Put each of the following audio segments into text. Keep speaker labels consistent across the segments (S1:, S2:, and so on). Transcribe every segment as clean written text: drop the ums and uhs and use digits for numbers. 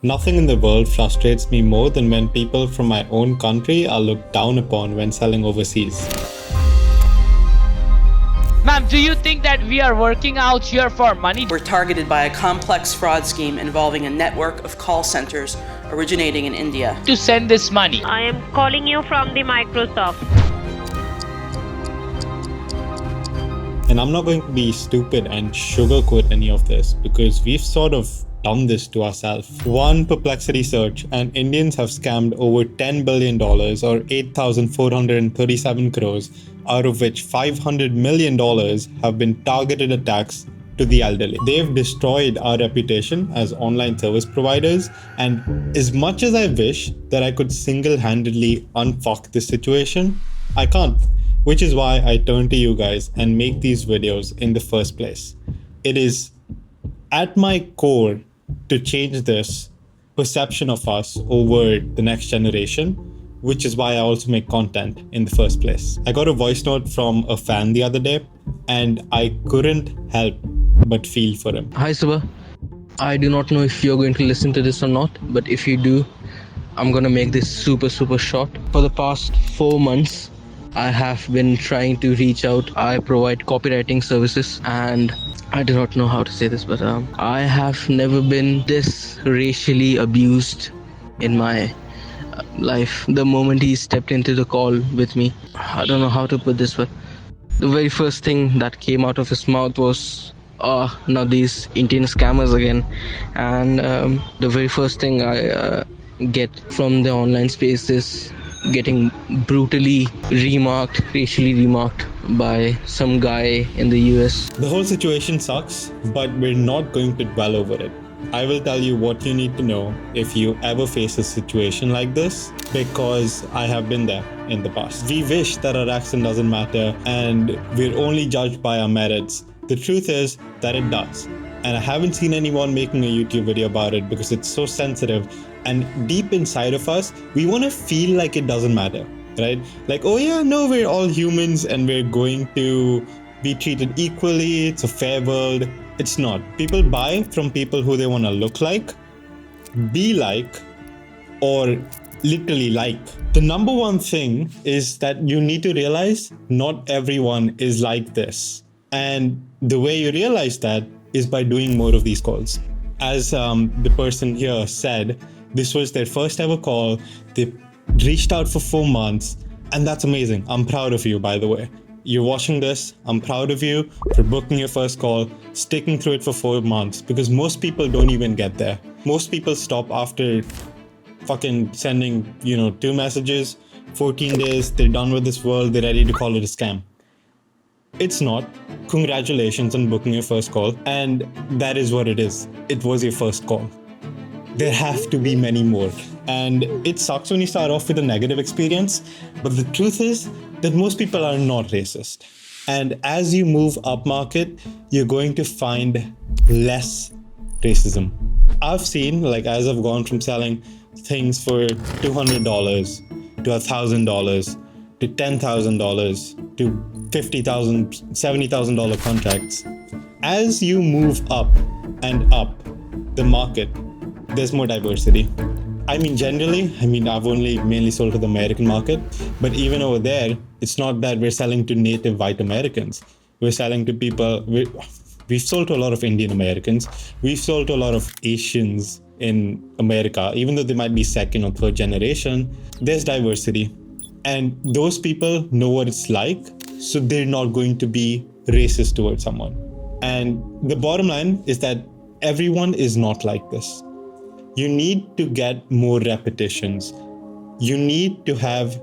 S1: Nothing in the world frustrates me more than when people from my own country are looked down upon when selling overseas.
S2: Ma'am, do you think that we are working out here for money?
S3: We're targeted by a complex fraud scheme involving a network of call centers originating in India.
S2: To send this money.
S4: I am calling you from the Microsoft.
S1: And I'm not going to be stupid and sugarcoat any of this because we've sort of done this to ourselves. One Perplexity search and Indians have scammed over $10 billion or 8,437 crores, out of which $500 million have been targeted attacks to the elderly. They've destroyed our reputation as online service providers, and as much as I wish that I could single-handedly unfuck this situation, I can't. Which is why I turn to you guys and make these videos in the first place. It is at my core to change this perception of us over the next generation, which is why I also make content in the first place. I got a voice note from a fan the other day, and I couldn't help but feel for him.
S5: Hi Subha, I do not know if you're going to listen to this or not, but if you do, I'm gonna make this super short. For the past 4 months, I have been trying to reach out. I provide copywriting services, and I do not know how to say this, but I have never been this racially abused in my life. The moment he stepped into the call with me, I don't know how to put this, but the very first thing that came out of his mouth was, now these Indian scammers again. And the very first thing I get from the online space is getting brutally racially remarked by some guy in the US.
S1: The whole situation sucks, but we're not going to dwell over it. I will tell you what you need to know if you ever face a situation like this, because I have been there in the past. We wish that our accent doesn't matter and we're only judged by our merits. The truth is that it does. And I haven't seen anyone making a YouTube video about it because it's so sensitive. And deep inside of us, we want to feel like it doesn't matter, right? Like, oh yeah, no, we're all humans and we're going to be treated equally. It's a fair world. It's not. People buy from people who they want to look like, be like, or literally like. The number one thing is that you need to realize not everyone is like this. And the way you realize that is by doing more of these calls. As the person here said, this was their first ever call. They reached out for 4 months, and that's amazing. I'm proud of you, by the way. You're watching this. I'm proud of you for booking your first call, sticking through it for 4 months, because most people don't even get there. Most people stop after fucking sending, 2 messages, 14 days, they're done with this world, they're ready to call it a scam. It's not. Congratulations on booking your first call, and that is what it is. It was your first call. There have to be many more. And it sucks when you start off with a negative experience, but the truth is that most people are not racist. And as you move up market, you're going to find less racism. I've seen, as I've gone from selling things for $200 to $1,000 to $10,000 to $50,000, $70,000 contracts. As you move up and up the market, there's more diversity. Generally, I've only mainly sold to the American market, but even over there, it's not that we're selling to native white Americans. We're selling to people, we've sold to a lot of Indian Americans. We've sold to a lot of Asians in America, even though they might be second or third generation. There's diversity. And those people know what it's like, so they're not going to be racist towards someone. And the bottom line is that everyone is not like this. You need to get more repetitions. You need to have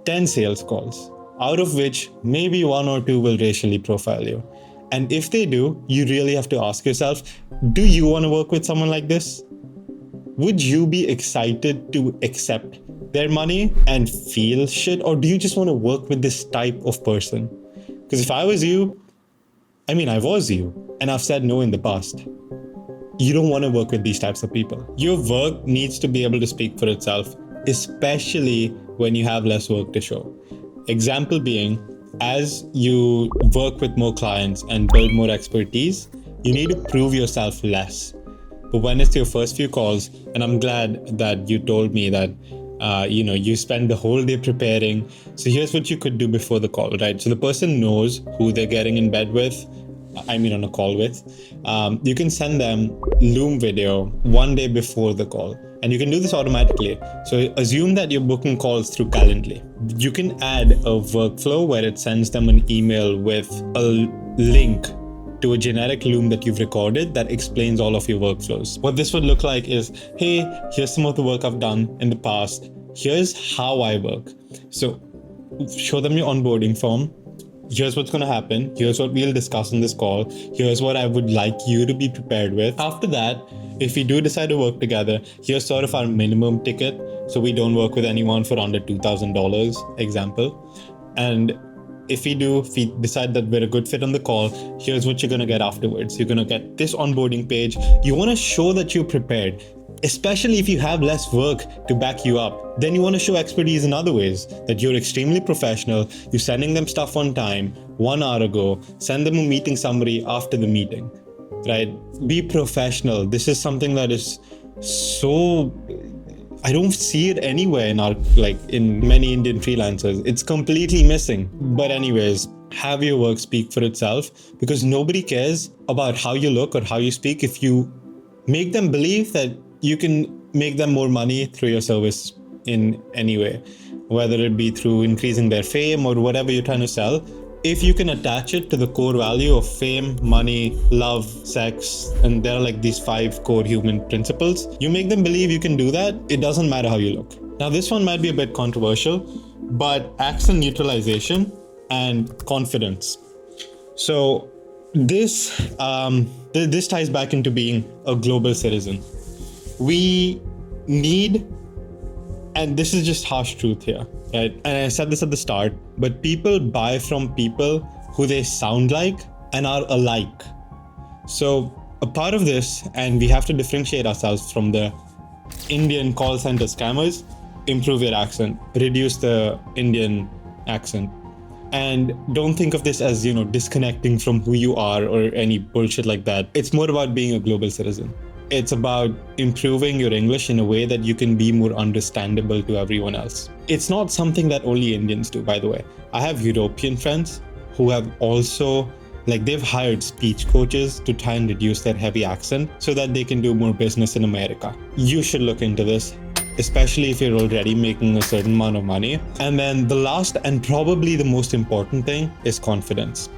S1: 10 sales calls, out of which maybe 1 or 2 will racially profile you. And if they do, you really have to ask yourself, do you want to work with someone like this? Would you be excited to accept their money and feel shit? Or do you just want to work with this type of person? Because if I was you, I was you, and I've said no in the past. You don't want to work with these types of people. Your work needs to be able to speak for itself, especially when you have less work to show. Example being, as you work with more clients and build more expertise, you need to prove yourself less. But when it's your first few calls, and I'm glad that you told me that you spend the whole day preparing. So here's what you could do before the call, right? So the person knows who they're getting in bed with, on a call with. You can send them Loom video one day before the call, and you can do this automatically. So assume that you're booking calls through Calendly. You can add a workflow where it sends them an email with a link to a generic Loom that you've recorded that explains all of your workflows. What this would look like is, hey, here's some of the work I've done in the past. Here's how I work. So show them your onboarding form. Here's what's going to happen. Here's what we'll discuss in this call. Here's what I would like you to be prepared with. After that, if we do decide to work together, here's sort of our minimum ticket. So we don't work with anyone for under $2,000, example. And if we decide that we're a good fit on the call, here's what you're going to get afterwards. You're going to get this onboarding page. You want to show that you're prepared, especially if you have less work to back you up. Then you want to show expertise in other ways, that you're extremely professional. You're sending them stuff on time, 1 hour ago. Send them a meeting summary after the meeting, right? Be professional. This is something that is so... I don't see it anywhere in many Indian freelancers. It's completely missing. But anyways, have your work speak for itself, because nobody cares about how you look or how you speak if you make them believe that you can make them more money through your service in any way, whether it be through increasing their fame or whatever you're trying to sell. If you can attach it to the core value of fame, money, love, sex, and there are like these 5 core human principles, you make them believe you can do that. It doesn't matter how you look. Now, this one might be a bit controversial, but accent neutralization and confidence. So this ties back into being a global citizen. We need, and this is just harsh truth here, right? And I said this at the start, but people buy from people who they sound like and are alike. So a part of this, and we have to differentiate ourselves from the Indian call center scammers, improve your accent, reduce the Indian accent. And don't think of this as, disconnecting from who you are or any bullshit like that. It's more about being a global citizen. It's about improving your English in a way that you can be more understandable to everyone else. It's not something that only Indians do, by the way. I have European friends who have also, they've hired speech coaches to try and reduce their heavy accent so that they can do more business in America. You should look into this, especially if you're already making a certain amount of money. And then the last and probably the most important thing is confidence.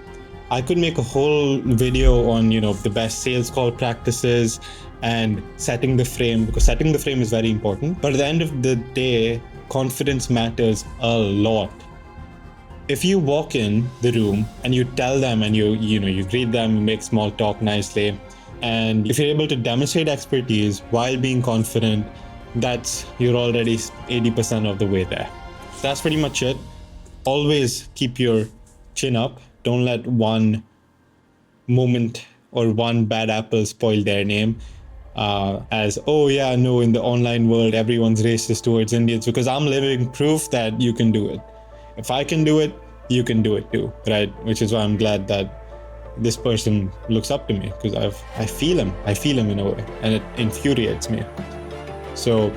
S1: I could make a whole video on, the best sales call practices and setting the frame, because setting the frame is very important. But at the end of the day, confidence matters a lot. If you walk in the room and you tell them and you greet them, you make small talk nicely, and if you're able to demonstrate expertise while being confident, you're already 80% of the way there. That's pretty much it. Always keep your chin up. Don't let one moment or one bad apple spoil their name. In the online world, everyone's racist towards Indians, because I'm living proof that you can do it. If I can do it, you can do it too, right? Which is why I'm glad that this person looks up to me, because I feel him in a way, and it infuriates me. So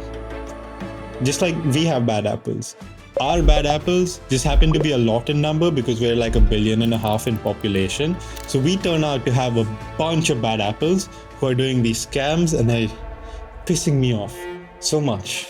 S1: just like we have bad apples, our bad apples just happen to be a lot in number because we're like 1.5 billion in population. So we turn out to have a bunch of bad apples who are doing these scams, and they're pissing me off so much.